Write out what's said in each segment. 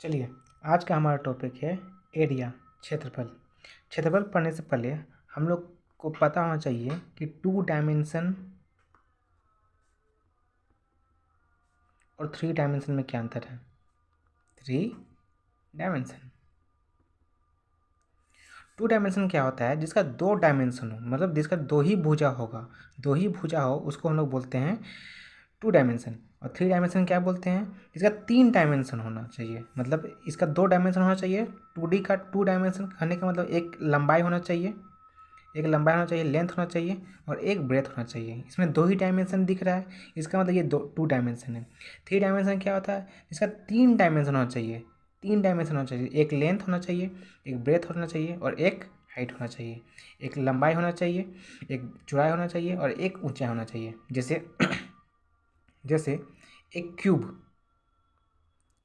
चलिए, आज का हमारा टॉपिक है एरिया, क्षेत्रफल। क्षेत्रफल पढ़ने से पहले हम लोग को पता होना चाहिए कि 2 डायमेंशन और 3 डायमेंशन में क्या अंतर है। 3 डायमेंशन, 2 डायमेंशन क्या होता है? जिसका 2 डायमेंशन हो, मतलब जिसका 2 ही भुजा होगा, 2 ही भुजा हो, उसको हम लोग बोलते हैं 2 डायमेंशन। और 3 डायमेंशन क्या बोलते हैं? इसका 3 डायमेंशन होना चाहिए, मतलब इसका 2 डायमेंशन होना चाहिए। 2D का 2 डायमेंशन कहने का मतलब एक लंबाई होना चाहिए, लेंथ होना चाहिए और एक ब्रेथ होना चाहिए। इसमें 2 ही डायमेंशन दिख रहा है, इसका मतलब ये 2 डायमेंशन है। 3 डायमेंशन क्या होता है? इसका 3 डायमेंशन होना चाहिए, 3 डायमेंशन होना चाहिए। एक लेंथ होना चाहिए, एक ब्रेथ होना चाहिए और एक हाइट होना चाहिए। एक लंबाई होना चाहिए, एक चौड़ाई होना चाहिए और एक ऊंचाई होना चाहिए। जैसे जैसे एक क्यूब,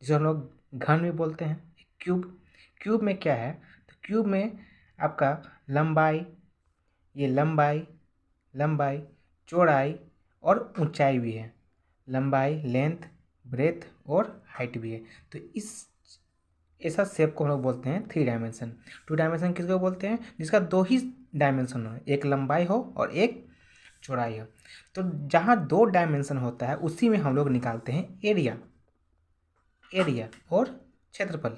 जिसे हम लोग घन भी बोलते हैं। क्यूब में क्या है? तो क्यूब में आपका लंबाई, ये लंबाई, चौड़ाई और ऊंचाई भी है। लंबाई, लेंथ, ब्रेथ और हाइट भी है। तो इस ऐसा शेप को हम लोग बोलते हैं 3 डायमेंशन। 2 डायमेंशन किसको बोलते हैं? जिसका 2 ही डायमेंशन हो, एक लंबाई हो और एक चौड़ाई हो। तो जहाँ 2 डायमेंशन होता है उसी में हम लोग निकालते हैं एरिया और क्षेत्रफल।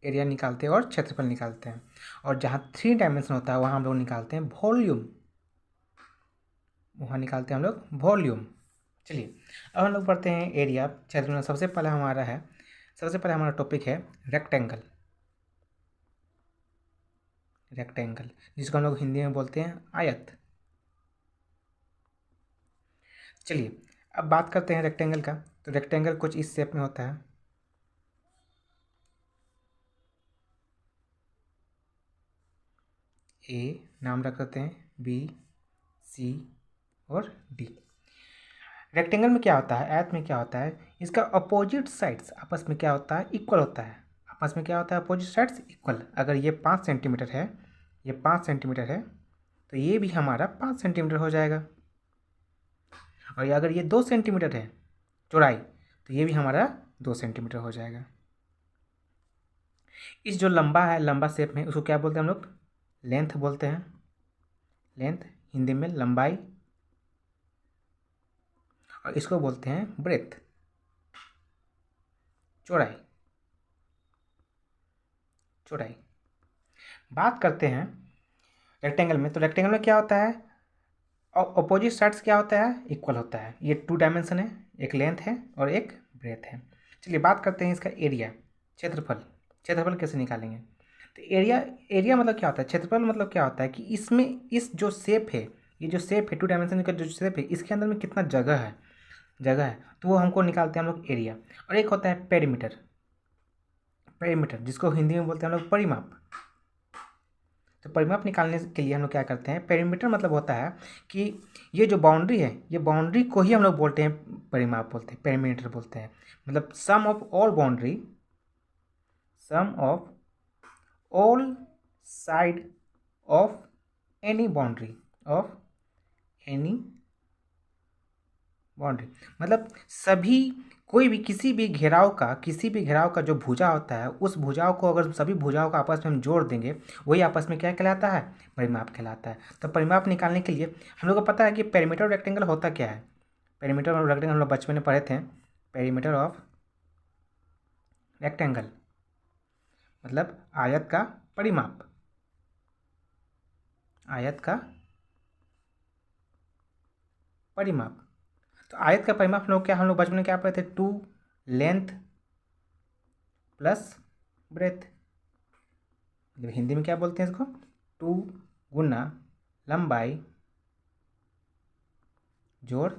एरिया निकालते हैं और क्षेत्रफल निकालते हैं। और जहाँ 3 डायमेंशन होता है वहाँ हम लोग निकालते हैं वॉल्यूम, वहाँ निकालते हैं हम लोग वॉल्यूम। चलिए, अब हम लोग पढ़ते हैं एरिया, क्षेत्रफल। सबसे पहले हमारा टॉपिक है रेक्टेंगल। जिसको हम लोग हिंदी में बोलते हैं आयत। चलिए, अब बात करते हैं रेक्टेंगल का। तो रेक्टेंगल कुछ इस शेप में होता है। ए नाम रख देते हैं, बी, सी और डी। रेक्टेंगल में क्या होता है, आयत में क्या होता है? इसका अपोजिट साइड्स आपस में क्या होता है? इक्वल होता है। आपस में क्या होता है? Opposite sides equal. अगर ये 5 सेंटीमीटर है, ये 5 सेंटीमीटर है, तो ये भी हमारा 5 सेंटीमीटर हो जाएगा। और अगर ये 2 सेंटीमीटर है चौड़ाई, तो ये भी हमारा 2 सेंटीमीटर हो जाएगा। इस जो लंबा है, लंबा शेप में, उसको क्या बोलते हैं हम लोग? लेंथ बोलते हैं। लेंथ हिंदी में लंबाई, और इसको बोलते हैं ब्रेथ, चौड़ाई। बात करते हैं रेक्टेंगल में। तो रेक्टेंगल में क्या होता है? अपोजिट साइड्स क्या होता है? इक्वल होता है। ये 2 डायमेंशन है, एक लेंथ है और एक ब्रेथ है। चलिए बात करते हैं इसका एरिया, क्षेत्रफल कैसे निकालेंगे? तो एरिया मतलब क्या होता है? क्षेत्रफल मतलब क्या होता है कि इसमें इस जो शेप है, ये जो शेप है 2 डायमेंशन का जो शेप है, इसके अंदर में कितना जगह है, तो वो हमको निकालते हैं हम लोग एरिया। और एक होता है पेरीमीटर, जिसको हिंदी में बोलते हैं हम लोग परिमाप। तो परिमाप निकालने के लिए हम लोग क्या करते हैं? पेरीमीटर मतलब होता है कि ये जो बाउंड्री है, ये बाउंड्री को ही हम लोग बोलते हैं परिमाप बोलते हैं, पेरीमीटर बोलते हैं। मतलब sum of all side of any boundary, मतलब सभी, कोई भी किसी भी घेराव का जो भुजा होता है, उस भुजाओं को अगर सभी भुजाओं को आपस में हम जोड़ देंगे, वही आपस में क्या कहलाता है? परिमाप कहलाता है। तो परिमाप निकालने के लिए हम लोग को पता है कि पेरीमीटर रेक्टेंगल होता क्या है। पेरीमीटर और रेक्टेंगल हम लोग बचपन में पढ़े थे। पेरीमीटर ऑफ रेक्टेंगल मतलब आयत का परिमाप, तो आयत का परिमाप हम लोग बचपन में क्या पढ़े थे? 2 लेंथ प्लस ब्रेथ। मतलब हिंदी में क्या बोलते हैं इसको? 2 गुना लंबाई जोड़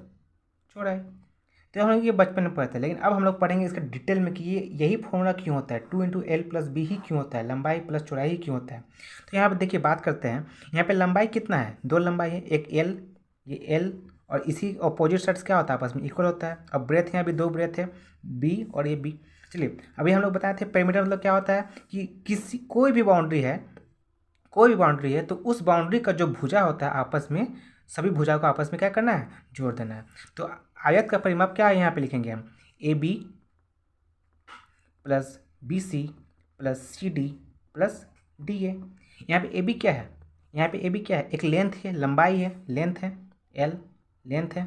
चौड़ाई। तो हम लोग ये बचपन में पढ़ते हैं, लेकिन अब हम लोग पढ़ेंगे इसका डिटेल में कि ये यही फॉर्मूला क्यों होता है, 2 × L+B ही क्यों होता है, लंबाई प्लस चौड़ाई ही क्यों होता है। तो यहाँ पर देखिए, बात करते हैं। यहाँ पे लंबाई कितना है? 2 लंबाई है, एक L, ये L, और इसी अपोजिट साइड्स क्या होता है? आपस में इक्वल होता है। अब ब्रेथ यहाँ भी 2 ब्रेथ है, B और ये B। चलिए, अभी हम लोग बताए थे पेरीमीटर मतलब क्या होता है कि कोई भी बाउंड्री है, तो उस बाउंड्री का जो भुजा होता है आपस में, सभी भुजाओं को आपस में क्या करना है? जोड़ देना है। तो आयत का परिमाप क्या है? यहाँ पे लिखेंगे हम A B plus B C plus C D plus D A. यहाँ पे ए बी क्या है, यहाँ पे ए बी क्या है, एक लेंथ है, लंबाई है, लेंथ है एल, लेंथ है,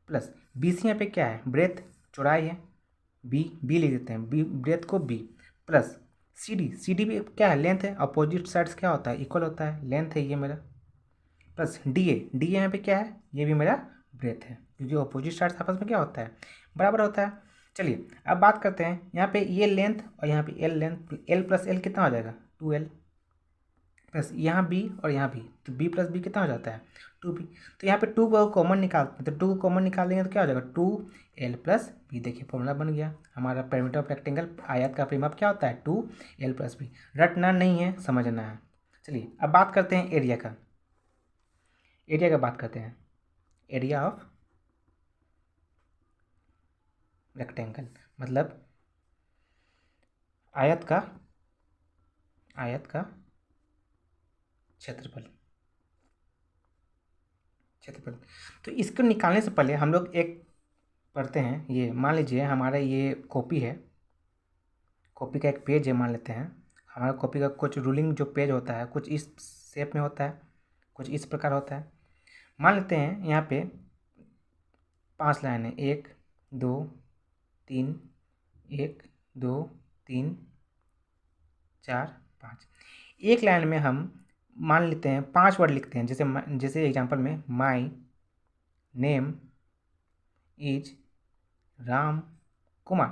प्लस बी सी यहाँ पे क्या है, ब्रेथ, चौड़ाई है, बी लिख देते हैं, बी ब्रेथ को बी, प्लस सी डी भी क्या है, लेंथ है, अपोजिट साइड्स क्या होता है, इक्वल होता है, लेंथ है ये मेरा, प्लस डी ए यहाँ पे क्या है, ये भी मेरा ब्रेथ है, क्योंकि अपोजिट साइड्स आपस में क्या होता है, बराबर होता है। चलिए अब बात करते हैं, यहाँ पे ये लेंथ और यहाँ पे L length, L plus L कितना हो जाएगा, 2L, प्लस यहाँ बी और यहाँ बी, तो बी प्लस बी कितना हो जाता है, 2B। तो यहाँ पे 2 को कॉमन निकालते हैं, तो 2 को कॉमन निकाल देंगे तो क्या हो जाएगा, 2L प्लस बी। देखिए फॉर्मूला बन गया हमारा पेरीमीटर ऑफ रेक्टेंगल, आयत का परिमाप क्या होता है, 2L प्लस बी। रटना नहीं है, समझना है। चलिए अब बात करते हैं एरिया का, एरिया का बात करते हैं, एरिया ऑफ रेक्टेंगल मतलब आयत का क्षेत्रफल। तो इसको निकालने से पहले हम लोग एक पढ़ते हैं, ये मान लीजिए हमारा ये कॉपी है, कॉपी का एक पेज है मान लेते हैं, हमारा कॉपी का कुछ रूलिंग जो पेज होता है कुछ इस शेप में होता है, कुछ इस प्रकार होता है। मान लेते हैं यहाँ पे 5 लाइन है, 1 2 3, 1 2 3 4 5। एक लाइन में हम मान लेते हैं 5 वर्ड लिखते हैं, जैसे एग्जांपल में my name is Ram Kumar.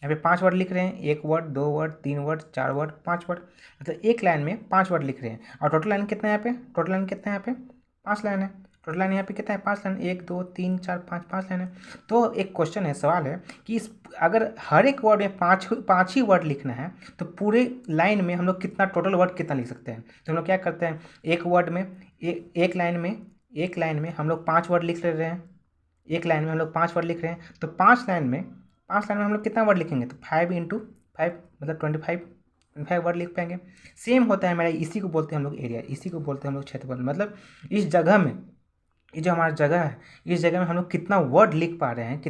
यहाँ पे 5 वर्ड लिख रहे हैं, 1 word 2 word 3 word 4 word 5 word, मतलब एक लाइन में 5 वर्ड लिख रहे हैं। और टोटल लाइन कितना है यहाँ पे, टोटल लाइन कितना है यहाँ पे, 5 लाइन है। टोटल लाइन यहाँ पे कितना है, 5 लाइन, 1 2 3 4 5 लाइन है। तो एक क्वेश्चन है, सवाल है कि इस अगर हर एक वर्ड में पाँच ही वर्ड लिखना है तो पूरे लाइन में हम लोग कितना टोटल वर्ड कितना लिख सकते हैं। तो हम लोग क्या करते हैं, एक वर्ड में एक लाइन में हम लोग 5 वर्ड लिख ले रहे हैं, एक लाइन में हम लोग 5 वर्ड लिख रहे हैं, तो 5 लाइन में हम लोग कितना वर्ड लिखेंगे, तो 5 × 5 मतलब 25 वर्ड लिख पाएंगे। सेम होता है मेरा, इसी को बोलते हैं हम लोग एरिया, इसी को बोलते हैं हम लोग क्षेत्रफल। मतलब इस जगह में, ये जो हमारा जगह है, इस जगह में हम लोग कितना वर्ड लिख पा रहे हैं,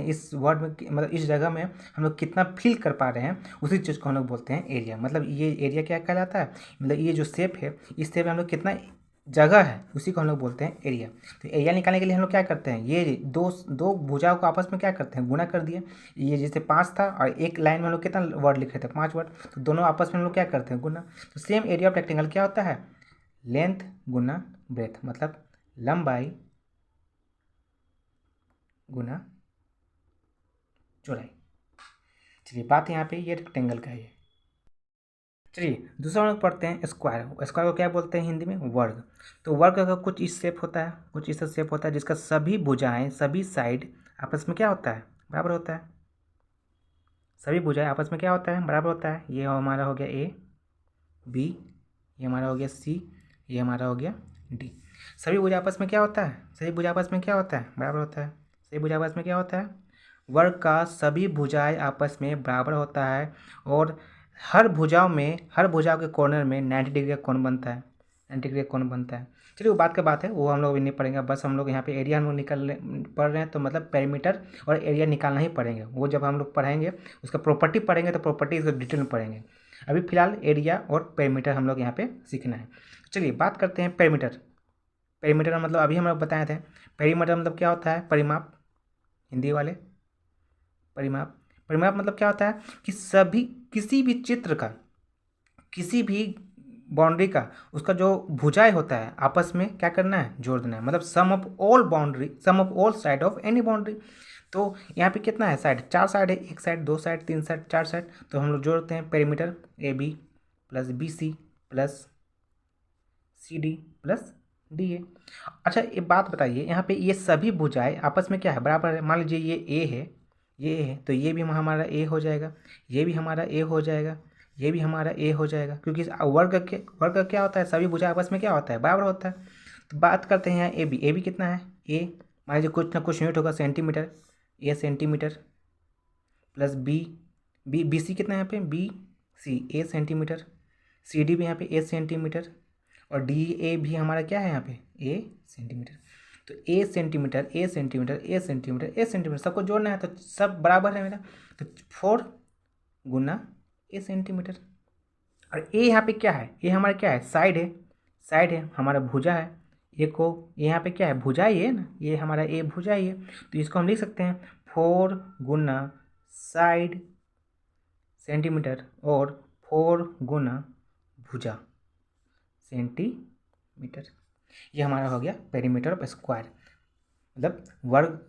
इस वर्ड में मतलब इस जगह में हम लोग कितना फिल कर पा रहे हैं, उसी चीज़ को हम लोग बोलते हैं एरिया। मतलब ये एरिया क्या कहलाता है, मतलब ये जो शेप है, इस शेप में हम लोग कितना जगह है उसी को हम लोग बोलते हैं एरिया। तो एरिया निकालने के लिए हम लोग क्या करते हैं, ये दो भुजाओं को आपस में क्या करते हैं, गुना कर दिए। ये जैसे 5 था और एक लाइन में हम लोग कितना वर्ड लिख रहे थे, 5 वर्ड, तो दोनों आपस में हम लोग क्या करते हैं, गुना। तो सेम एरिया ऑफ रेक्टेंगल क्या होता है, लेंथ गुना ब्रेथ, मतलब लंबाई गुना चौड़ाई। चलिए बात यहाँ पे ये रेक्टेंगल का है। चलिए दूसरा हम लोग पढ़ते हैं स्क्वायर। स्क्वायर को क्या बोलते हैं हिंदी में, वर्ग। तो वर्ग का कुछ इस शेप होता है, कुछ इस शेप होता है, जिसका सभी भुजाएं, सभी साइड आपस में क्या होता है, बराबर होता है। सभी भुजाएं आपस में क्या होता है, बराबर होता है। ये हमारा हो गया ए बी, ये हमारा हो गया सी, ये हमारा हो गया डी। सभी भुजा आपस में क्या होता है, सभी भुजा आपस में क्या होता है, बराबर होता है। सभी भुजा आपस में क्या होता है, वर्ग का सभी भुजाएं आपस में बराबर होता है। और हर भुजाओं के कॉर्नर में 90 डिग्री का कोण बनता है, 90 डिग्री का कोण बनता है। चलिए वो बात का बात है, वो हम लोग अभी नहीं पढ़ेंगे। बस हम लोग यहाँ पे एरिया हम लोग पढ़ रहे हैं, तो मतलब पेरीमीटर और एरिया निकालना ही पड़ेंगे। वो जब हम लोग पढ़ेंगे उसका प्रॉपर्टी पढ़ेंगे तो प्रॉपर्टी इसको डिटेल में पढ़ेंगे। अभी फिलहाल एरिया और पेरीमीटर हम लोग यहाँ पे सीखना है। चलिए बात करते हैं पेरीमीटर। पेरीमीटर मतलब अभी हम लोग बताए थे, पेरीमीटर मतलब क्या होता है, परिमाप, हिंदी वाले परिमाप। परिमाप मतलब क्या होता है कि किसी भी चित्र का, किसी भी बाउंड्री का, उसका जो भुजाएं होता है आपस में क्या करना है, जोड़ देना है। मतलब sum of all side of any boundary. तो यहाँ पे कितना है साइड, 4 साइड है, 1 साइड 2 साइड 3 साइड 4 साइड, तो हम लोग जोड़ते हैं perimeter A B plus B C plus C D plus D A. अच्छा ये बात बताइए, यहाँ पे ये सभी भुजाएं आपस में क्या है, बराबर है। मान लीजिए ये ए है, ये है, तो ये भी हमारा ए हो जाएगा, ये भी हमारा ए हो जाएगा, ये भी हमारा ए हो जाएगा, क्योंकि वर्ग क्या होता है, सभी भुजा आपस में क्या होता है, बराबर होता है। तो बात करते हैं यहाँ ए बी कितना है, ए मान लीजिए कुछ ना कुछ यूनिट होगा, centimetre, A centimetre, plus B सी कितना है यहाँ पे, बी सी ए सेंटीमीटर, सी डी भी यहाँ पे ए सेंटीमीटर, और डी ए भी हमारा क्या है यहाँ पे, ए सेंटीमीटर। तो A centimetre A centimetre A centimetre A centimetre सबको जोड़ना है, तो सब बराबर है मेरा, तो 4 गुना ए सेंटीमीटर। और ए यहाँ पे क्या है, ए हमारा क्या है, साइड है, साइड है हमारा, भुजा है, ए को यहाँ पे क्या है, भुजा ही है ना, ये हमारा ए भुजा ही है, तो इसको हम लिख सकते हैं 4 गुना साइड सेंटीमीटर और 4 गुना भुजा सेंटीमीटर। ये हमारा हो गया पेरीमीटर ऑफ स्क्वायर, मतलब वर्ग,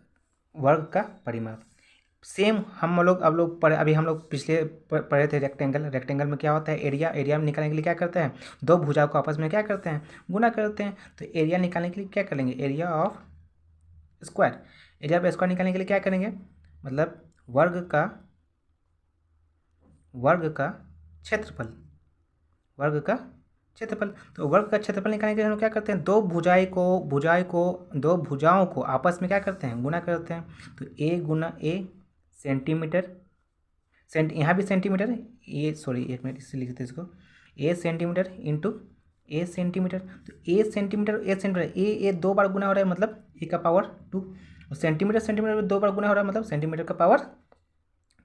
वर्ग का परिमाप। सेम हम लोग अब लोग पढ़े, अभी हम लोग पिछले पढ़े थे रेक्टेंगल। रेक्टेंगल में क्या होता है, एरिया, एरिया में निकालने के लिए क्या करते हैं, दो भुजाओं को आपस में क्या करते हैं, गुना करते हैं। तो एरिया निकालने के लिए क्या करेंगे, area of square, area of square निकालने के लिए क्या करेंगे, मतलब वर्ग का क्षेत्रफल, वर्ग का क्षेत्रफल। तो वर्ग का क्षेत्रफल निकालने के लिए हम क्या करते हैं, दो भुजाओं को आपस में क्या करते हैं, गुना करते हैं। तो ए गुना ए सेंटीमीटर, यहाँ भी सेंटीमीटर है, ए सॉरी एक मिनट इससे लिखते हैं इसको, ए सेंटीमीटर इंटू ए सेंटीमीटर। तो ए सेंटीमीटर ए सेंटीमीटर, ए 2 बार गुना हो रहा है, मतलब ए का पावर 2, और सेंटीमीटर सेंटीमीटर में 2 बार गुना हो रहा है, मतलब सेंटीमीटर का पावर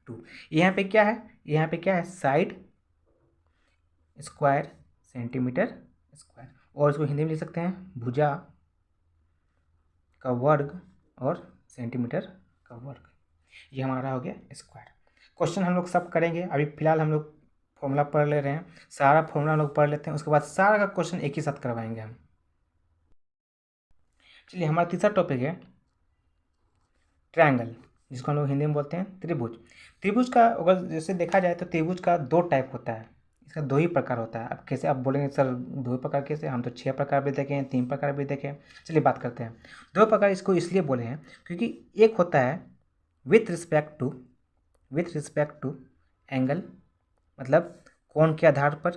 2। यहाँ पे क्या है, यहाँ पे क्या है, साइड स्क्वायर सेंटीमीटर स्क्वायर, और इसको हिंदी में लिख सकते हैं भुजा का वर्ग और सेंटीमीटर का वर्ग। ये हमारा हो गया स्क्वायर। क्वेश्चन हम लोग सब करेंगे, अभी फिलहाल हम लोग फॉर्मूला पढ़ ले रहे हैं, सारा फॉर्मूला हम लोग पढ़ लेते हैं, उसके बाद सारा का क्वेश्चन एक ही साथ करवाएंगे हम। चलिए हमारा तीसरा टॉपिक है ट्रायंगल, जिसको हम लोग हिंदी में बोलते हैं त्रिभुज। त्रिभुज का अगर जैसे देखा जाए तो त्रिभुज का 2 टाइप होता है, इसका 2 ही प्रकार होता है। अब कैसे आप बोलेंगे सर 2 प्रकार कैसे, हम तो 6 प्रकार भी देखे हैं, 3 प्रकार भी देखे हैं। चलिए बात करते हैं। 2 प्रकार इसको इसलिए बोले हैं क्योंकि एक होता है विथ रिस्पेक्ट टू एंगल, मतलब कोण के आधार पर,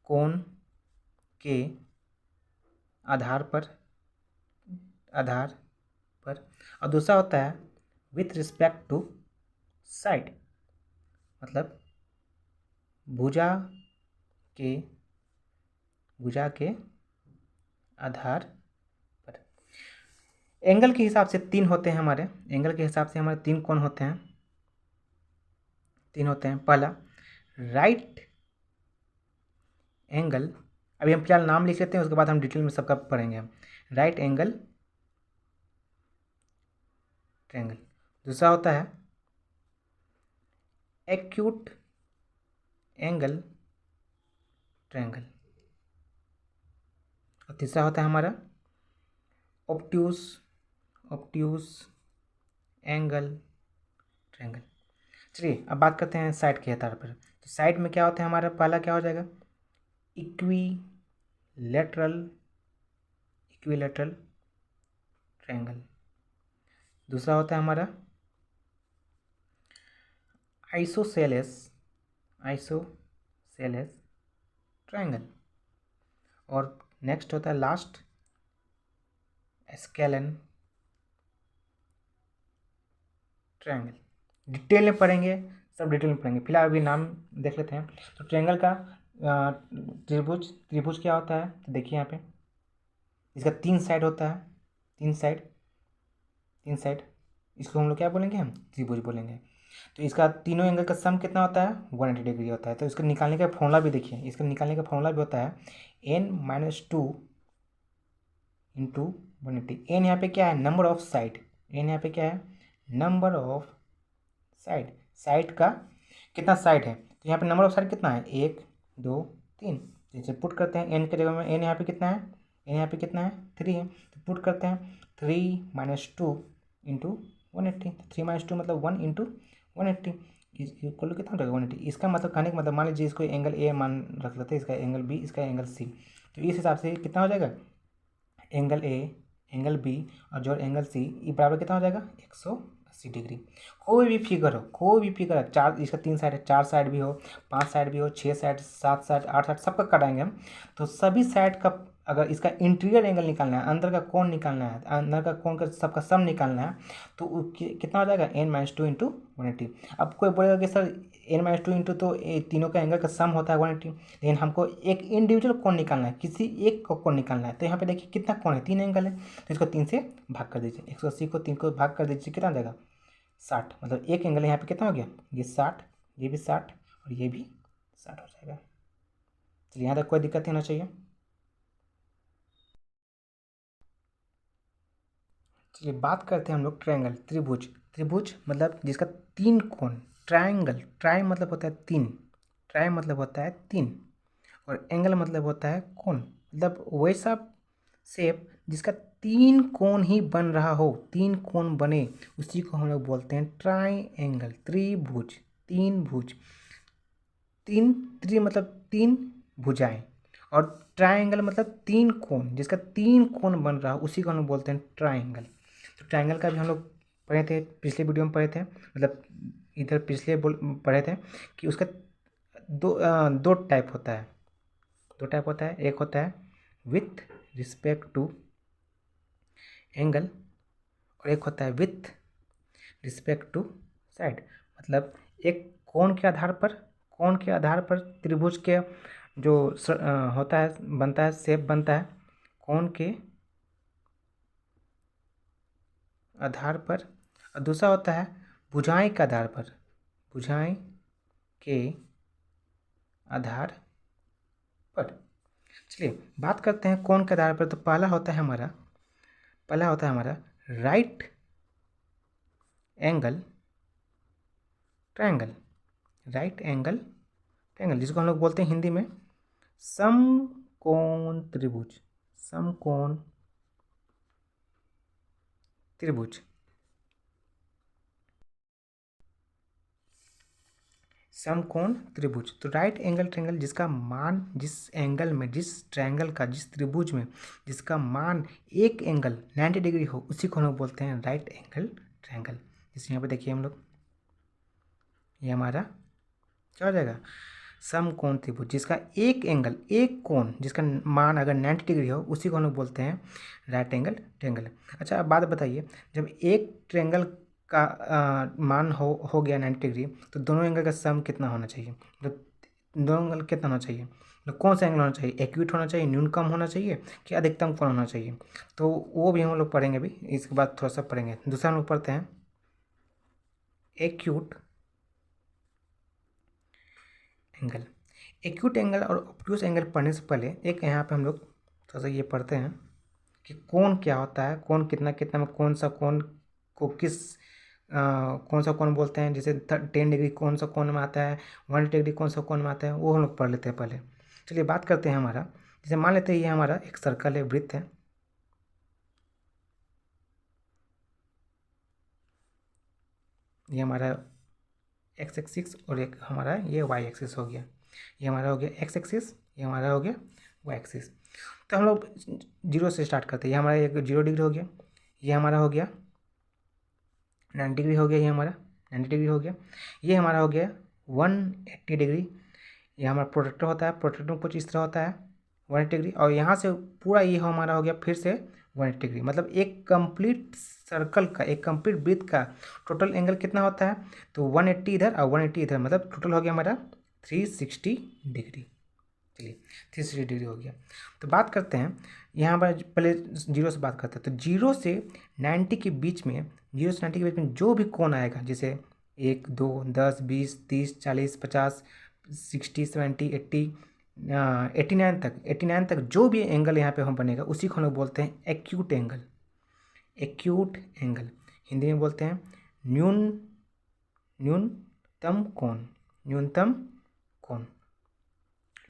कोण के आधार पर, और दूसरा होता है विथ रिस्पेक्ट टू साइड, मतलब भुजा के आधार पर। एंगल के हिसाब से 3 होते हैं हमारे, एंगल के हिसाब से हमारे 3 कोण होते हैं, 3 होते हैं। पहला राइट एंगल, अभी हम फिलहाल नाम लिख लेते हैं, उसके बाद हम डिटेल में सबका पढ़ेंगे हम। Right angle triangle. दूसरा होता है एक्यूट एंगल ट्रायंगल, और तीसरा होता है हमारा ऑब्ट्यूज एंगल ट्रायंगल। चलिए अब बात करते हैं साइड के आधार पर। तो साइड में क्या होता है हमारा, पहला क्या हो जाएगा, इक्विलैटरल ट्रायंगल। दूसरा होता है हमारा आइसोसेलेस ट्रायंगल, और नेक्स्ट होता है लास्ट स्केलन ट्रायंगल। डिटेल में पढ़ेंगे, सब डिटेल में पढ़ेंगे, फिलहाल अभी नाम देख लेते हैं। तो ट्रायंगल का त्रिभुज क्या होता है, तो देखिए यहाँ पे इसका 3 साइड होता है, 3 साइड, इसको हम लोग क्या बोलेंगे, हम त्रिभुज बोलेंगे। तो इसका तीनों एंगल का सम कितना होता है, 180 डिग्री होता है। तो इसको निकालने का फॉर्मूला भी देखिए, इसका निकालने का फॉर्मूला भी होता है n-2 इंटू 180। एन यहाँ पे क्या है, नंबर ऑफ साइड, एन यहाँ पे क्या है, नंबर ऑफ साइड, साइड का कितना साइड है, तो यहाँ पे नंबर ऑफ साइड कितना है, 1 2 3। जैसे पुट करते हैं एन के जगह में, एन यहाँ पे कितना है, एन यहाँ पे कितना है, 3 है, तो पुट करते हैं 3 - 2 इंटू 180। 3 - 2 मतलब 1 इंटू 180 इक्वल कितना रहेगा, 180। इसका मतलब कहने का मतलब, मान लीजिए इसको एंगल ए मान रख लेते हैं, इसका एंगल बी, इसका एंगल सी। तो इस हिसाब से कितना हो जाएगा, एंगल ए, एंगल बी और जो एंगल सी, ये बराबर कितना हो जाएगा, 180 डिग्री। कोई भी फिगर हो, चार, इसका 3 साइड है, 4 साइड भी हो, 5 साइड भी हो, 6 साइड, 7 साइड, 8 साइड, सबका कराएंगे हम। तो सभी साइड का अगर इसका इंटीरियर एंगल निकालना है, अंदर का कोण निकालना है, अंदर का कोण का सबका सम निकालना है, तो कितना हो जाएगा, n - 2 इंटू 180। अब कोई बोलेगा कि सर n-2 इंटू तो तीनों का एंगल का सम होता है 180, लेकिन हमको एक इंडिविजुअल कोण निकालना है, किसी एक को कोण निकालना है। तो यहाँ पे देखिए कितना कोण है, 3 एंगल है, तो इसको 3 से भाग कर दीजिए। 180 को 3 को भाग कर दीजिए, कितना देगा 60। मतलब एक एंगल यहाँ पे कितना हो गया, ये 60, ये भी 60 और ये भी 60 हो जाएगा। चलिए यहाँ तक कोई दिक्कत नहीं होना चाहिए। चलिए बात करते हैं हम लोग ट्रायंगल, त्रिभुज। त्रिभुज मतलब जिसका 3 कोण, ट्रायंगल, ट्राई मतलब होता है 3, ट्राई मतलब होता है 3 और एंगल मतलब होता है कोण। मतलब वैसा शेप जिसका 3 कोण ही बन रहा हो, 3 कोण बने, उसी को हम लोग बोलते हैं ट्राइएंगल, त्रिभुज, 3 भुज। 3 त्रि मतलब 3 भुजाएं और ट्राइंगल मतलब 3 कोण, जिसका 3 कोण बन रहा हो उसी को हम लोग बोलते हैं ट्राइंगल। तो ट्राइंगल का भी हम लोग पढ़े थे, पिछले वीडियो में पढ़े थे, मतलब इधर पिछले पढ़े थे कि उसका दो टाइप होता है, दो टाइप होता है। एक होता है विथ रिस्पेक्ट टू एंगल और एक होता है विथ रिस्पेक्ट टू साइड। मतलब एक कोण के आधार पर, कोण के आधार पर त्रिभुज के जो होता है, बनता है, शेप बनता है, कोण के आधार पर। और दूसरा होता है भुजाएं के आधार पर, भुजाएं के आधार पर। चलिए बात करते हैं कोण के आधार पर। तो पहला होता है हमारा right angle triangle, right angle triangle, जिसको हम लोग बोलते हैं हिंदी में समकोण त्रिभुज, समकोण त्रिभुज, समकोण त्रिभुज। तो राइट एंगल ट्रायंगल जिसका मान, जिस एंगल में, जिस ट्रायंगल का, जिस त्रिभुज में जिसका मान एक एंगल 90 डिग्री हो, उसी को हम लोग बोलते हैं राइट एंगल ट्रायंगल। जैसे यहाँ पे देखिए हम लोग, ये हमारा क्या हो जाएगा, समकोण त्रिभुज, जिसका एक एंगल, एक कोण, जिसका मान अगर 90 डिग्री हो, उसी को हम लोग बोलते हैं राइट एंगल ट्रायंगल। अच्छा अब बात बताइए, जब एक ट्रायंगल का मान हो गया 90 डिग्री, तो दोनों एंगल का सम कितना होना चाहिए, मतलब दोनों एंगल कितना होना चाहिए, तो कौन सा एंगल होना चाहिए, एक्यूट होना चाहिए, न्यूनतम होना चाहिए, कि अधिकतम कोण होना चाहिए। तो वो भी हम लोग पढ़ेंगे अभी, इसके बाद थोड़ा सा पढ़ेंगे। दूसरा हम लोग पढ़ते हैं एक्यूट एंगल। एक्यूट एंगल और ऑब्ट्यूज एंगल पढ़ने से पहले एक यहाँ पे हम लोग थोड़ा सा ये पढ़ते हैं कि कोण क्या होता है, कोण कितना कितना में कौन सा कोण को किस कौन सा कोण बोलते हैं। जैसे 10 डिग्री कौन सा कोण में आता है, 180 डिग्री कौन सा कोण में आता है, वो हम लोग पढ़ लेते हैं पहले। चलिए बात करते हैं हमारा, जैसे मान लेते हैं ये हमारा एक सर्कल है, वृत्त है, ये हमारा एक्स एक्सिस और एक हमारा ये वाई एक्सिस हो गया। ये हमारा हो गया एक्स एक्सिस, ये हमारा हो गया वाई एक्सिस। तो हम लोग 0 से स्टार्ट करते हैं। ये हमारा एक 0 डिग्री हो गया, ये हमारा हो गया 90 डिग्री हो गया, ये हमारा 90 डिग्री हो गया, ये हमारा हो गया 180 डिग्री। ये हमारा प्रोटेक्टर होता है, प्रोटेक्टर कुछ इस तरह होता है 180 डिग्री, और यहाँ से पूरा ये हमारा हो गया फिर से 180 डिग्री। मतलब एक कंप्लीट सर्कल का, एक कंप्लीट वृत्त का टोटल एंगल कितना होता है, तो 180 इधर और 180 इधर, मतलब टोटल हो गया हमारा 360 डिग्री। चलिए 360 डिग्री हो गया। तो बात करते हैं यहाँ पर, पहले 0 से बात करते हैं। तो 0 से 90 के बीच में, 0 से 90 के बीच में जो भी कोण आएगा, जैसे 1 2 10 20 30 40 50 60 70 80 89 तक, 89 तक जो भी एंगल यहाँ पे हम बनेगा, उसी को हम लोग बोलते हैं acute angle. Acute angle Hindi में बोलते हैं न्यूनतम कोण, न्यूनतम कोण।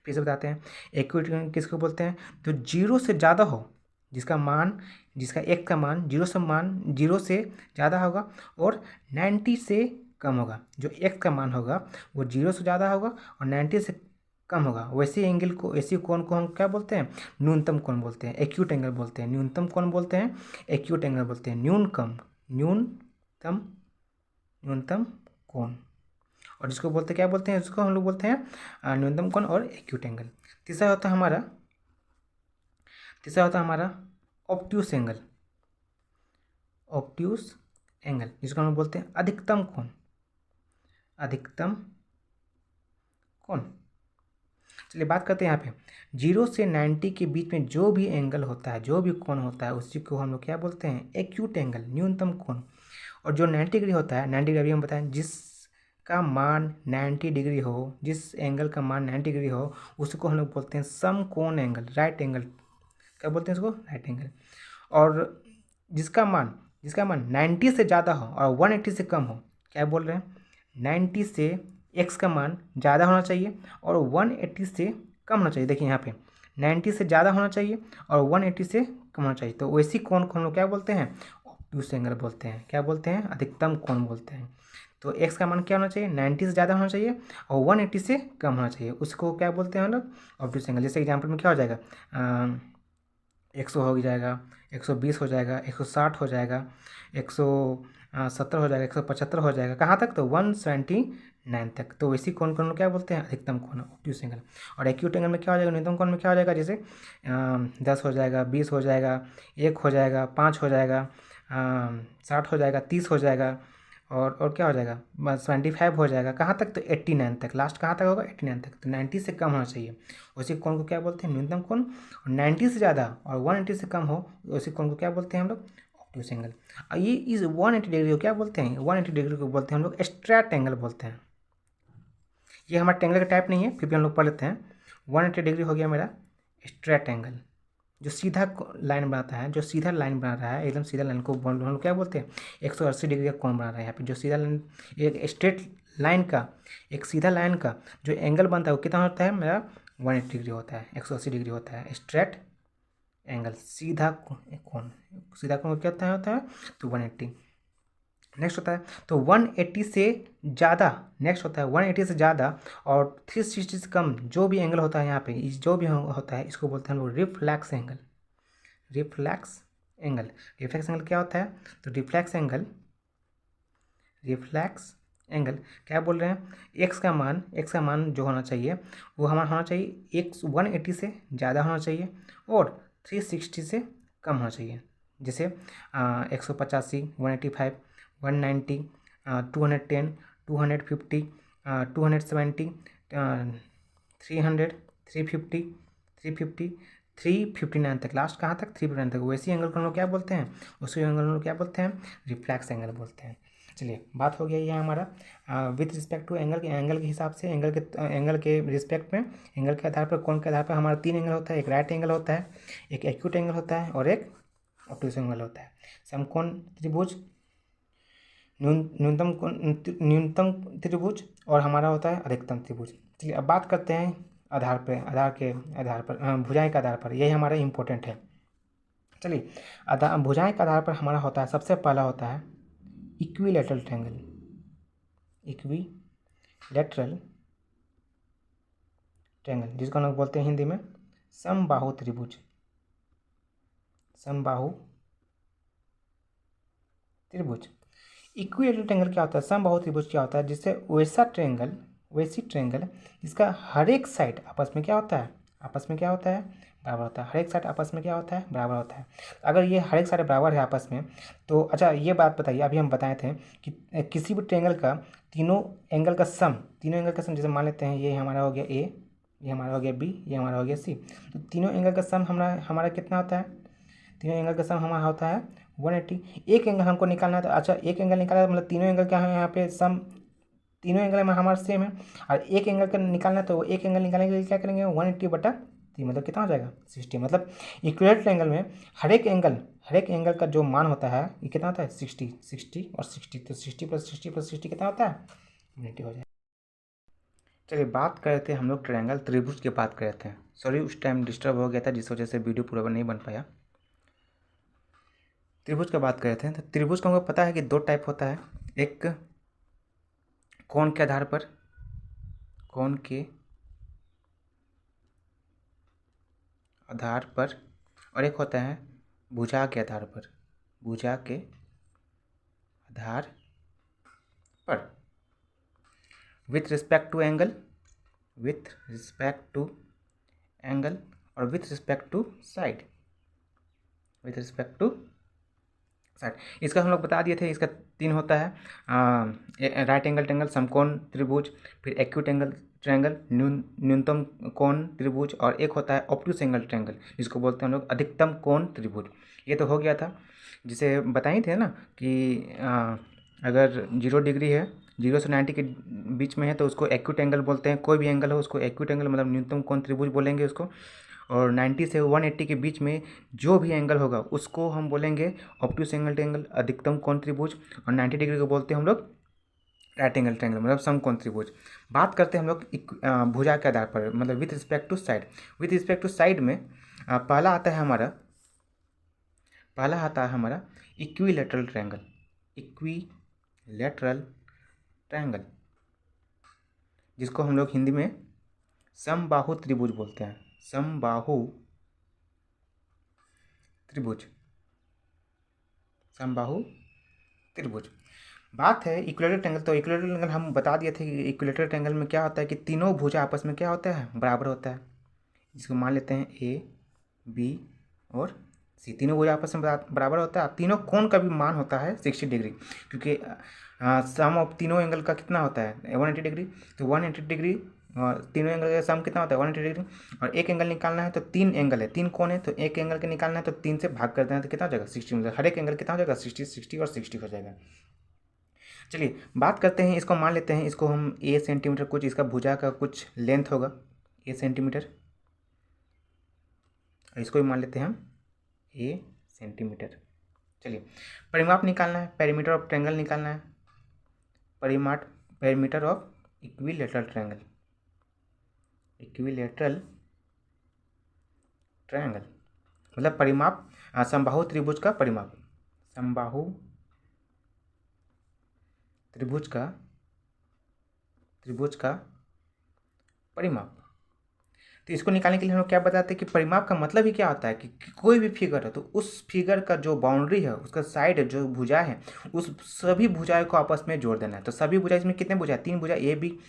फिर से बताते हैं एक्यूट एंगल किसको बोलते हैं, तो 0 से ज़्यादा हो, जिसका मान, जिसका एक का मान 0 से ज़्यादा होगा और 90 से कम होगा। जो एक्स का मान होगा वो 0 से ज़्यादा होगा और 90 से कम होगा। वैसे एंगल को, ऐसी कोण को हम क्या बोलते हैं, न्यूनतम कोण बोलते हैं, एक्यूट एंगल बोलते हैं। न्यूनतम कोण बोलते हैं, एक्यूट एंगल बोलते हैं, न्यूनतम, न्यूनतम कोण। और जिसको बोलते क्या बोलते हैं, इसको हम लोग बोलते हैं न्यूनतम कोण और एक्यूट एंगल। तीसरा होता है हमारा ऑब्ट्यूस एंगल, ऑब्ट्यूस एंगल, जिसको हम लोग बोलते हैं अधिकतम कोण, अधिकतम कोण। चलिए बात करते हैं यहाँ पे 0 से 90 के बीच में जो भी एंगल होता है, जो भी कोण होता है, उसी को हम लोग क्या बोलते हैं, एक्यूट एंगल, न्यूनतम कोण। और जो 90 डिग्री होता है, 90 डिग्री अभी हम बताएं, जिसका मान 90 डिग्री हो, जिस एंगल का मान 90 डिग्री हो, उसको हम लोग बोलते हैं समकोण एंगल, राइट एंगल। क्या बोलते हैं इसको, राइट एंगल। और जिसका मान 90 से ज़्यादा हो और 180 से कम हो, क्या बोल रहे हैं, 90 से x का मान ज़्यादा होना चाहिए और 180 से कम होना चाहिए। देखिए यहाँ पे 90 से ज़्यादा होना चाहिए और 180 से कम होना चाहिए। तो वैसी कोण को हम लोग क्या बोलते हैं, ऑब्ट्यूज एंगल बोलते हैं। क्या बोलते हैं, अधिकतम कोण बोलते हैं। तो x का मान क्या होना चाहिए, 90 से ज़्यादा होना चाहिए और 180 से कम होना चाहिए, उसको क्या बोलते हैं हम लोग, ऑब्ट्यूज एंगल। जैसे एग्जाम्पल में क्या हो जाएगा, 100 हो जाएगा, 120 हो जाएगा, 160 हो जाएगा, 170 हो जाएगा, 175 हो जाएगा, कहाँ तक, तो 179 तक। तो इसी कोण को हम लोग क्या बोलते हैं, अधिकतम कोण, ऑब्ट्यूज एंगल। और एक्यूट एंगल में क्या हो जाएगा, न्यूनतम कोण में क्या हो जाएगा, जैसे 10 हो जाएगा, 20 हो जाएगा, 1 हो जाएगा, 5 हो जाएगा, 60 हो जाएगा, 30 हो जाएगा, और क्या हो जाएगा, 75 हो जाएगा, कहाँ तक, तो 89 तक। लास्ट कहाँ तक होगा, 89 तक। तो 90 से कम होना चाहिए, उसी कोण को क्या बोलते हैं, न्यूनतम कोण। और 90 से ज़्यादा और 180 से कम हो, उसी कोण को क्या बोलते हैं हम लोग, ऑब्ट्यूज एंगल। और ये इस 180 डिग्री को क्या बोलते हैं, 180 डिग्री को बोलते हैं हम लोग स्ट्रेट एंगल बोलते हैं। ये हमारा ट्रायंगल का टाइप नहीं है, फिर भी हम लोग पढ़ लेते हैं। 180 डिग्री हो गया मेरा स्ट्रेट एंगल, जो सीधा लाइन बनाता है, जो सीधा लाइन बना रहा है, एकदम सीधा लाइन को हम लोग क्या बोलते हैं, 180 डिग्री का कोण बना रहा है। यहाँ पे जो सीधा लाइन, एक स्ट्रेट लाइन का, एक सीधा लाइन का जो एंगल बनता है वो कितना होता है मेरा, 180 डिग्री होता है, 180 डिग्री होता है स्ट्रेट एंगल, सीधा कोण। सीधा कोण क्या होता है, तो 180। नेक्स्ट होता है तो 180 से ज़्यादा, नेक्स्ट होता है 180 से ज़्यादा और 360 से कम जो भी एंगल होता है यहाँ पे, इस जो भी होता है इसको बोलते हैं हम लोग reflex angle. Reflex angle, reflex angle क्या होता है, तो रिफ्लेक्स एंगल क्या बोल रहे हैं, एक्स का मान जो होना चाहिए वो हमारा होना चाहिए 180 से ज़्यादा होना चाहिए और 360 से कम होना चाहिए। जैसे 185, 185, 190, 210, 250, 270, 300, 350, 350, 359 तक। लास्ट कहाँ तक, 359 तक। वैसी एंगल को हम लोग क्या बोलते हैं, उसी एंगल को हम लोग क्या बोलते हैं, रिफ्लेक्स एंगल बोलते हैं। चलिए बात हो गया ये हमारा विथ रिस्पेक्ट टू एंगल के हिसाब से, एंगल के रिस्पेक्ट में, एंगल के आधार पर, कोण के आधार पर हमारा 3 एंगल होता है। एक राइट एंगल होता है, एक एक्यूट एंगल होता है और एक ऑब्ट्यूज एंगल होता है। समकोण त्रिभुज, न्यूनतम त्रिभुज और हमारा होता है अधिकतम त्रिभुज। चलिए अब बात करते हैं आधार के आधार पर भुजाएं के आधार पर, यही हमारा इम्पोर्टेंट है। चलिए भुजाएं के आधार पर हमारा होता है, सबसे पहला होता है इक्विलैटरल ट्रायंगल। इक्विलैटरल ट्रायंगल जिसको हम लोग बोलते हैं हिंदी में समबाहु त्रिभुज। समबाहु त्रिभुज। इक्विलैटरल ट्रायंगल क्या होता है, समबाहु त्रिभुज क्या होता है, जिससे वैसी ट्रायंगल जिसका हर एक साइड आपस में क्या होता है, बराबर होता है। हर एक साइड आपस में क्या होता है, बराबर होता है। अगर ये हर एक साइड बराबर है आपस में, तो अच्छा ये बात बताइए, अभी हम बताए थे कि किसी भी ट्रायंगल का तीनों एंगल का सम, जैसे मान लेते हैं ये हमारा हो गया ए, ये हमारा हो गया बी, ये हमारा हो गया सी, तो तीनों एंगल का सम हमारा कितना होता है, तीनों एंगल का सम हमारा होता है 180। एक एंगल हमको निकालना है, तो अच्छा एक एंगल निकाला मतलब तीनों एंगल क्या है यहाँ पे सम, तीनों एंगल में हमारा सेम है। और एक एंगल का निकालना है, तो एक एंगल निकालने के लिए क्या करेंगे, 180/3 मतलब कितना हो जाएगा, 60। मतलब इक्विलैटरल एंगल में हर एक एंगल का जो मान होता है ये कितना होता है, 60 और 60। तो 60 + 60 + 60 कितना होता है, 180 हो जाएगा। चलिए बात कर रहे थे हम लोग ट्रायंगल त्रिभुज की बात कर रहे थे। सॉरी उस टाइम डिस्टर्ब हो गया था, जिस वजह से वीडियो पूरा नहीं बन पाया। त्रिभुज का बात कर रहे थे, तो त्रिभुज का हमको पता है कि 2 टाइप होता है, एक कोण के आधार पर, और एक होता है भुजा के आधार पर, विथ रिस्पेक्ट टू एंगल, और with respect to side, side. इसका हम लोग बता दिए थे, इसका 3 होता है, राइट एंगल ट्रायंगल, समकोण त्रिभुज, फिर एक्यूट एंगल ट्रायंगल, न्यूनतम कोण त्रिभुज, और एक होता है ऑब्ट्यूस एंगल ट्रायंगल जिसको बोलते हैं हम लोग अधिकतम कोण त्रिभुज। ये तो हो गया था, जिसे बताए थे ना कि अगर 0 डिग्री है, 0 से 90 के बीच में है तो उसको एक्यूट एंगल बोलते हैं। कोई भी एंगल हो उसको एक्यूट एंगल मतलब न्यूनतम कोण त्रिभुज बोलेंगे उसको। और 90 से 180 के बीच में जो भी एंगल होगा उसको हम बोलेंगे ऑब्ट्यूस एंगल ट्रायंगल, अधिकतम कोण त्रिभुज। और 90 डिग्री को बोलते हैं हम लोग राइट एंगल ट्रायंगल मतलब समकोण त्रिभुज। बात करते हैं हम लोग भुजा के आधार पर, मतलब with respect to side. With respect to side में पहला आता है हमारा इक्विलैटरल ट्रायंगल। इक्विलैटरल ट्रायंगल जिसको हम लोग हिंदी में समबाहु त्रिभुज बोलते हैं। समबाहु त्रिभुज, समबाहु त्रिभुज। बात है इक्विलैटरल ट्रायंगल, तो इक्विलैटरल ट्रायंगल हम बता दिए थे कि इक्विलैटरल ट्रायंगल में क्या होता है कि तीनों भुजा आपस में क्या होता है, बराबर होता है। जिसको मान लेते हैं ए, बी और सी, तीनों भुजा आपस में बराबर होता है। तीनों कोण का भी मान होता है 60 डिग्री, क्योंकि सम ऑफ तीनों एंगल का कितना होता है 180 डिग्री। तो 180 डिग्री और तीनों एंगल का सम कितना होता है 180 डिग्री। और एक एंगल निकालना है तो 3 एंगल है, 3 कोण है, तो एक एंगल के निकालना है तो 3 से भाग कर देना है तो कितना हो जाएगा 60, मतलब हर एक एंगल कितना हो जाएगा 60, 60 और 60 हो जाएगा। चलिए बात करते हैं, इसको मान लेते हैं, इसको हम ए सेंटीमीटर कुछ इसका भुजा का कुछ लेंथ होगा ए सेंटीमीटर, और इसको भी मान लेते हैं हम ए सेंटीमीटर। चलिए परिमाप निकालना है, पेरीमीटर ऑफ ट्रायंगल निकालना है, perimeter of equilateral triangle. Equilateral triangle मतलब परिमाप, समबाहु त्रिभुज का परिमाप, समबाहु त्रिभुज का परिमाप। तो इसको निकालने के लिए हम लोग क्या बताते हैं कि परिमाप का मतलब ही क्या होता है कि कोई भी फिगर है तो उस फिगर का जो बाउंड्री है, उसका साइड है, जो भुजा है, उस सभी भुजाओं को आपस में जोड़ देना है। तो सभी भुजा, इसमें कितने भुजा, 3 भुजा, ए बी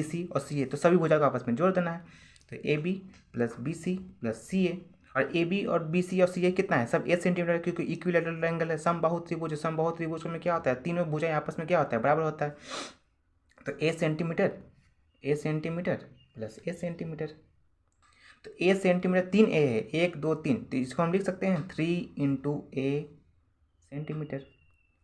सी और सी ए, तो सभी भुजा को आपस में जोड़ देना है। तो A B plus B C plus C A, और ए बी और बी सी और सी ए कितना है, सब 8 सेंटीमीटर, क्योंकि इक्विलैटरल ट्रायंगल है, समबाहु त्रिभुज। समबाहु त्रिभुज में क्या होता है, तीनों भुजाएं आपस में क्या होता है, बराबर होता है। तो A centimetre plus A centimetre, तो ए सेंटीमीटर 3 ए है, 1 2 3, तो इसको हम लिख सकते हैं 3 इंटू ए सेंटीमीटर।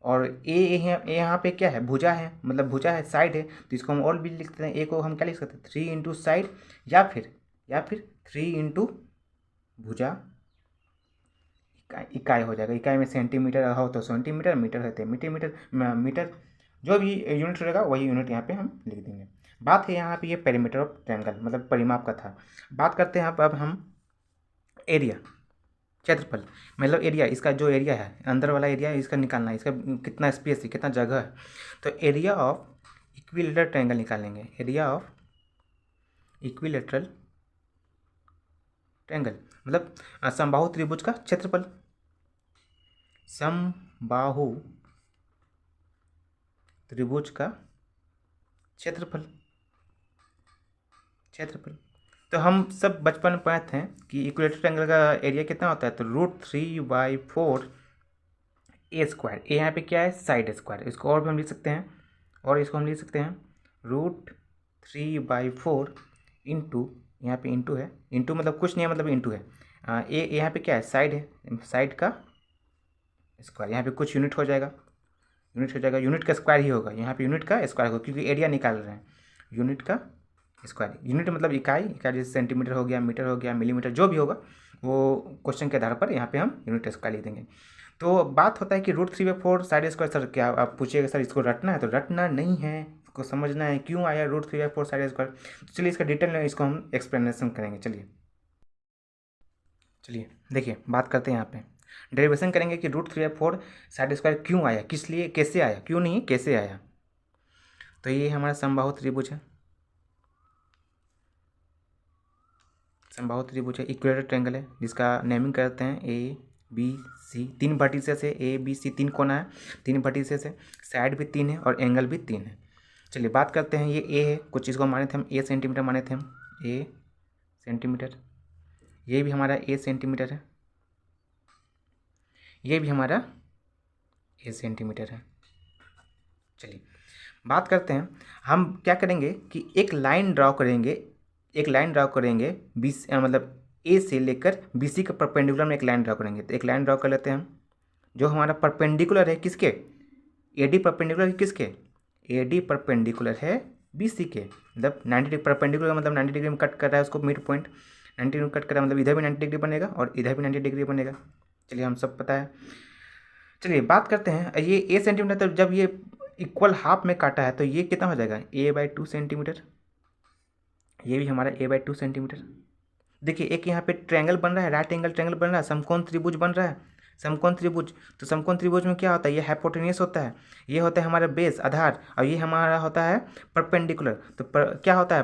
और ए यहाँ पे क्या है, भुजा है, मतलब भुजा है, साइड है, तो इसको हम और भी लिख सकते हैं। ए को हम क्या लिख सकते हैं 3 इंटू साइड, या फिर 3 इंटू भुजा इकाई हो जाएगा। इकाई में सेंटीमीटर हो तो सेंटीमीटर, मीटर है तो मीटर, जो भी यूनिट रहेगा वही यूनिट यहाँ पे हम लिख देंगे। बात है यहाँ पे ये पेरीमीटर ऑफ ट्रायंगल मतलब परिमाप का था। बात करते हैं अब हम एरिया, क्षेत्रफल, मतलब एरिया, इसका जो एरिया है अंदर वाला एरिया इसका निकालना है, इसका कितना स्पेस है, कितना जगह है। तो एरिया ऑफ इक्विलैटरल ट्रायंगल निकालेंगे, एरिया ऑफ इक्विलैटरल ट्रायंगल मतलब समबाहु त्रिभुज का क्षेत्रफल। समबाहु त्रिभुज का क्षेत्रफल। तो हम सब बचपन में पढ़े थे कि इक्विलैटरल ट्रायंगल का एरिया कितना होता है, तो √3/4 ए स्क्वायर। ए यहाँ पे क्या है, साइड स्क्वायर, इसको और भी हम लिख सकते हैं, और इसको हम लिख सकते हैं √3/4 इंटू, यहाँ पे इंटू है, इंटू मतलब कुछ नहीं है, मतलब इंटू है। ए यहाँ पे क्या है, साइड है, साइड का स्क्वायर, यहाँ पे कुछ यूनिट हो जाएगा, यूनिट का स्क्वायर ही होगा, यहाँ पे यूनिट का स्क्वायर होगा, क्योंकि एरिया निकाल रहे हैं, यूनिट का स्क्वायर। यूनिट मतलब इकाई जैसे सेंटीमीटर हो गया, मीटर हो गया, मिलीमीटर, जो भी होगा वो क्वेश्चन के आधार पर यहाँ पे हम यूनिट स्क्वायर लिख देंगे। तो बात होता है कि √3/4 साइड स्क्वायर, सर क्या आप पूछिएगा सर इसको रटना है, तो रटना नहीं है, इसको समझना है क्यों आया √3/4 साइड स्क्वायर। तो चलिए इसका डिटेल में इसको हम एक्सप्लेनेशन करेंगे। चलिए देखिए बात करते हैं, यहाँ पे डेरिवेशन करेंगे कि √3/4 साइड स्क्वायर क्यों आया, किस लिए, कैसे आया, क्यों नहीं कैसे आया। तो ये हमारा समबाहु त्रिभुज है, समबाहु त्रिभुज है, इक्विलैटरल ट्रायंगल है, जिसका नेमिंग करते हैं ए बी सी। 3 वर्टिसेस है, ए बी सी 3 कोना है, 3 वर्टिसेस है, साइड भी 3 है और एंगल भी 3 है। चलिए बात करते हैं, ये ए है, कुछ इसको माने थे हम ए सेंटीमीटर माने थे हम, ए सेंटीमीटर, ये भी हमारा ए सेंटीमीटर है, ये भी हमारा ए सेंटीमीटर है। चलिए बात करते हैं, हम क्या करेंगे कि एक लाइन ड्रॉ करेंगे, मतलब ए से लेकर बी सी के परपेंडिकुलर में एक लाइन ड्रॉ करेंगे। तो एक लाइन ड्रॉ कर लेते हैं हम, जो हमारा परपेंडिकुलर है किसके, ए डी परपेंडिकुलर किसके, ए डी परपेंडिकुलर है बी सी के, मतलब 90 डिग्री परपेंडिकुलर, मतलब 90 डिग्री में कट कर रहा है उसको, मिड पॉइंट 90 डिग्री में कट कर रहा है, मतलब इधर भी 90 डिग्री बनेगा और इधर भी 90 डिग्री बनेगा। चलिए हम सब पता है। चलिए बात करते हैं, ये ए सेंटीमीटर, तो जब ये इक्वल हाफ में काटा है तो ये कितना हो जाएगा, A/2 सेंटीमीटर। ये भी हमारा A/2 सेंटीमीटर। देखिए एक यहाँ पे ट्रायंगल बन रहा है, राइट एंगल ट्रायंगल बन रहा है, समकोण त्रिभुज बन रहा है, समकोण त्रिभुज। तो समकोण त्रिभुज में क्या होता है, ये हाइपोटेन्यूस होता है, ये होता है हमारा बेस आधार, और ये हमारा होता है परपेंडिकुलर। तो क्या होता है,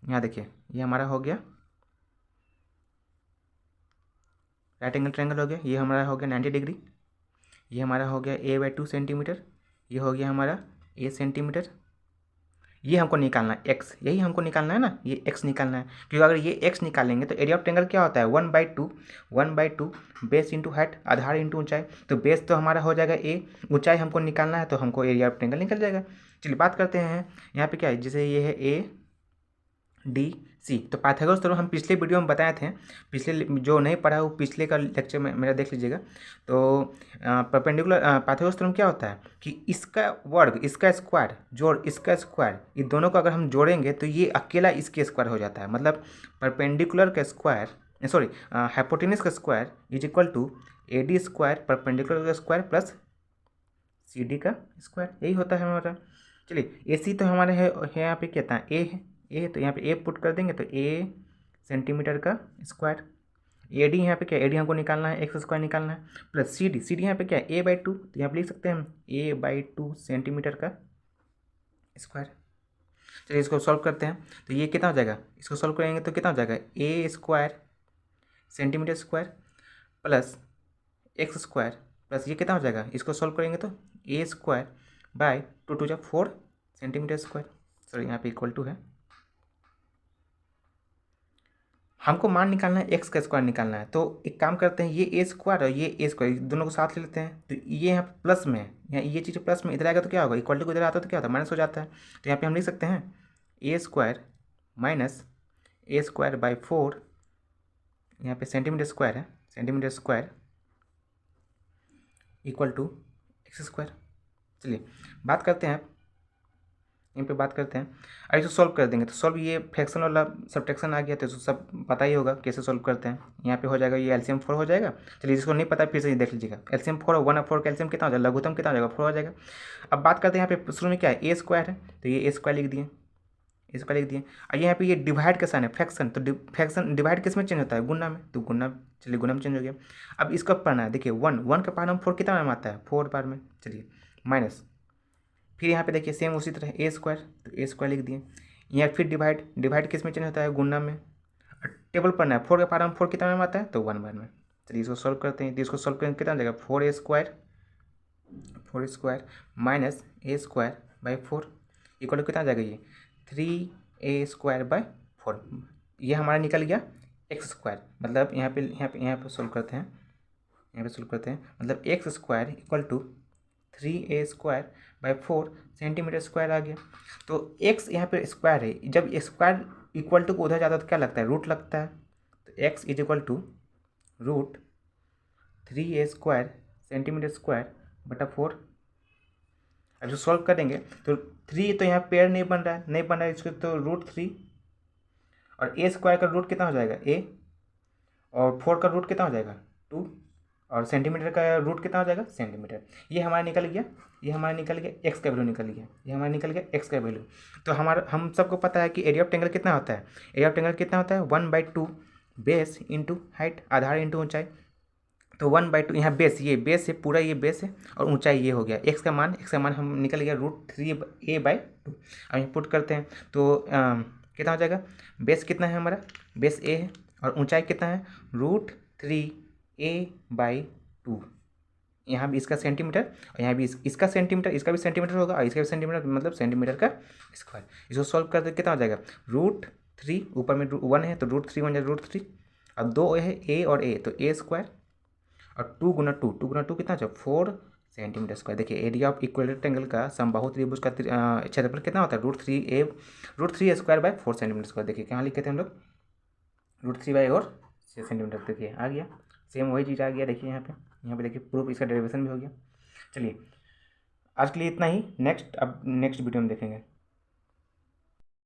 यहाँ देखिए ये हमारा हो गया राइट एंगल ट्रायंगल हो गया, ये हमारा हो गया 90 डिग्री, ये हमारा हो गया A/2 सेंटीमीटर, ये हो गया हमारा A सेंटीमीटर। ये हमको निकालना है x, यही हमको निकालना है ना, ये x निकालना है, क्योंकि अगर ये x निकालेंगे तो एरिया ऑफ ट्रायंगल क्या होता है 1/2 बेस इंटू हाइट, आधार इंटू ऊंचाई। तो बेस तो हमारा हो जाएगा a, ऊंचाई हमको निकालना है तो हमको एरिया ऑफ ट्रायंगल निकल जाएगा। चलिए बात करते हैं यहाँ पे क्या है, जैसे ये है ADC। तो पाइथागोरस थ्योरम हम पिछले वीडियो में बताए थे, पिछले जो नहीं पढ़ा वो पिछले का लेक्चर में मेरा देख लीजिएगा। तो परपेंडिकुलर पाइथागोरस थ्योरम क्या होता है कि इसका वर्ग, इसका स्क्वायर जोड़ इसका स्क्वायर, ये दोनों को अगर हम जोड़ेंगे तो ये अकेला इसके स्क्वायर हो जाता है। मतलब परपेंडिकुलर का स्क्वायर, सॉरी हाइपोटेन्यूस का square is equal to AD square perpendicular का स्क्वायर प्लस CD का स्क्वायर, यही होता है हमारा। चलिए AC तो हमारे है यहाँ पे क्या था, A है, ए है तो यहाँ पे ए पुट कर देंगे तो ए सेंटीमीटर का स्क्वायर। AD यहाँ पे क्या, AD हमको निकालना है, एक्स स्क्वायर निकालना है, प्लस CD यहाँ पे क्या है A/2, तो यहाँ पे लिख सकते हैं हम A/2 सेंटीमीटर का स्क्वायर। चलिए इसको सॉल्व करते हैं, तो ये कितना हो जाएगा, इसको सॉल्व करेंगे तो कितना हो जाएगा A square centimetre square plus x square plus ये कितना हो जाएगा, इसको सॉल्व करेंगे तो A square by 2 × 4 centimetre square. Sorry यहाँ पे इक्वल टू है, हमको मान निकालना है, एक्स का स्क्वायर निकालना है। तो एक काम करते हैं, ये ए स्क्वायर और ये ए स्क्वायर दोनों को साथ ले लेते हैं। तो ये यहाँ प्लस में है, यहाँ ये चीज़ प्लस में इधर आएगा तो क्या होगा, इक्वल टू को इधर आता है तो क्या होता है माइनस हो जाता है। तो यहाँ पे हम लिख सकते हैं A square minus A square by 4, यहाँ पे सेंटीमीटर स्क्वायर है, centimetre square equal to X square. चलिए बात करते हैं, इन पे बात करते हैं। अब इसको सॉल्व कर देंगे तो सॉल्व, ये फ्रैक्शन वाला सब्ट्रैक्शन आ गया तो इसको सब पता ही होगा कैसे सॉल्व करते हैं। यहाँ पे हो जाएगा ये एलसीएम 4 हो जाएगा। चलिए जिसको नहीं पता फिर से ये देख लीजिएगा, एलसीएम 4 और 1/4 का एलसीएम कितना हो जाएगा, लघुत्तम कितना हो जाएगा 4 हो जाएगा। अब बात करते हैं यहाँ पे शुरू में क्या है ए स्क्वायर है, तो ये ए स्क्वायर लिख दिए, ए स्क्वायर लिख दिए। और यहाँ पे ये डिवाइड का साइन है फ्रैक्शन, तो फ्रैक्शन डिवाइड किस में चेंज होता है, गुना में, तो गुना, चलिए गुना में चेंज हो गया। अब इसको पढ़ना है, देखिए 1 का पावर हम 4 कितना में आता है 4 बार में। चलिए माइनस, फिर यहाँ पे देखिए सेम उसी तरह ए स्क्वायर, तो ए स्क्वायर लिख दिए। यहाँ फिर डिवाइड किस में चेंज होता है, गुना में। टेबल पढ़ना है, 4 का पावर हम 4 कितना में आता है, तो 1 बार में। चलिए इसको सॉल्व करते हैं, तो इसको सॉल्व करेंगे कितना जाएगा 4A square minus A square by 4 equal to कितना जाएगा, ये 3A स्क्वायर बाई 4। ये हमारा निकल गया एक्स स्क्वायर। मतलब यहाँ पे सॉल्व करते हैं, मतलब X square equal to 3A square by 4 centimetre square आ गया। तो x यहाँ पे स्क्वायर है, जब स्क्वायर इक्वल टू को उधर जाता है तो क्या लगता है, रूट लगता है। तो x is equal to root 3A square centimetre square बटा 4। अब जो सॉल्व करेंगे तो 3 तो यहाँ पेयर नहीं बन रहा है इसको, तो रूट 3 और a स्क्वायर का रूट कितना हो जाएगा a, और 4 का रूट कितना हो जाएगा 2, और सेंटीमीटर का रूट कितना हो जाएगा सेंटीमीटर। ये हमारा निकल गया एक्स का वैल्यू निकल गया, एक्स का वैल्यू। तो हम सबको पता है कि एरिया ऑफ ट्रायंगल कितना होता है, 1/2 बेस इंटू हाइट, आधार इंटू ऊंचाई। तो 1/2 यहाँ बेस, ये बेस है पूरा, ये बेस है और ऊंचाई ये हो गया। एक्स का मान हम निकल गया √3a/2। अब यहाँ पुट करते हैं तो कितना हो जाएगा, बेस कितना है हमारा, बेस a है और ऊंचाई कितना है √3a/2। यहाँ भी इसका सेंटीमीटर और यहाँ भी इसका सेंटीमीटर, इसका भी सेंटीमीटर होगा और इसका भी सेंटीमीटर, मतलब सेंटीमीटर का स्क्वायर। इसको सॉल्व करते कितना हो जाएगा √3, ऊपर में 1 है तो √3 बन जाएगा √3, और 2 है a और a, तो a स्क्वायर और 2 × 2 कितना हो जाएगा 4 सेंटीमीटर स्क्वायर। देखिए एरिया ऑफ इक्वल रेक्टेंगल का समबाहु त्रिभुज का क्षेत्रफल कितना होता है, √3 स्क्वायर बाय 4 सेंटीमीटर स्क्वायर। देखिए कहाँ लिखे थे हम लोग, √3 बाई और 6 सेंटीमीटर। देखिए आ गया, सेम वही चीज़ आ गया। देखिए यहाँ पे देखिए प्रूफ, इसका डेरिवेशन भी हो गया। चलिए आज के लिए इतना ही, अब नेक्स्ट वीडियो में देखेंगे।